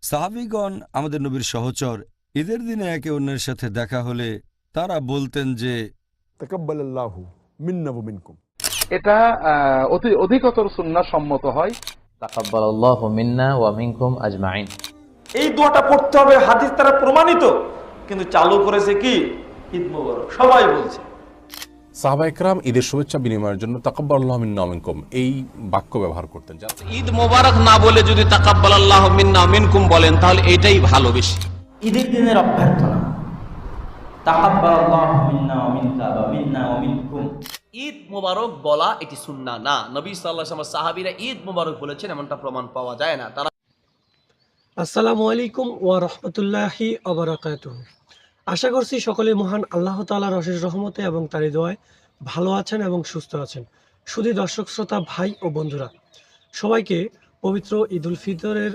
সাহাবীগণ আমাদের নবীর সহচর। ঈদের দিনে একে অন্যের সাথে দেখা হলে তারা বলতেন যে তাকাব্বালাল্লাহু মিন্না ওয়া মিনকুম। এটা অধিকতর সুন্নাহ সম্মত হয়। তাকাব্বালাল্লাহু মিন্না ওয়া মিনকুম আজমাইন। এই দোয়াটা পড়তে হবে, হাদিস দ্বারা প্রমাণিত, কিন্তু চালু করেছে কি ঈদ মোবারক, সবাই বলছে। সাহাবা ইকরাম ঈদের শুভেচ্ছা বিনিময়ের জন্য তাকাব্বালাল্লাহু মিন্না ওয়া মিনকুম এই বাক্য ব্যবহার করতেন। ঈদ মোবারক না বলে যদি তাকাব্বালাল্লাহু মিন্না ওয়া মিনকুম বলেন তাহলে এটাই ভালো বেশি। ঈদের দিনের অভ্যর্থনা তাকাব্বালাল্লাহু মিন্না ওয়া মিনকা ওয়া মিন্না ওয়া মিনকুম। ঈদ মোবারক বলা এটি সুন্নাহ না। নবী সাল্লাল্লাহু আলাইহি ওয়াসাল্লাম সাহাবীরা ঈদ মোবারক বলেছেন এমনটা প্রমাণ পাওয়া যায় না। তারা আসসালামু আলাইকুম ওয়া রাহমাতুল্লাহি ওয়া বারাকাতুহু। আশা করছি সকলে মহান আল্লাহ তাআলার অশেষ রহমতে এবং তারই দোয়ায় ভালো আছেন এবং সুস্থ আছেন। শুধু দর্শক শ্রোতা ভাই ও বন্ধুরা, সবাইকে পবিত্র ঈদুল ফিতরের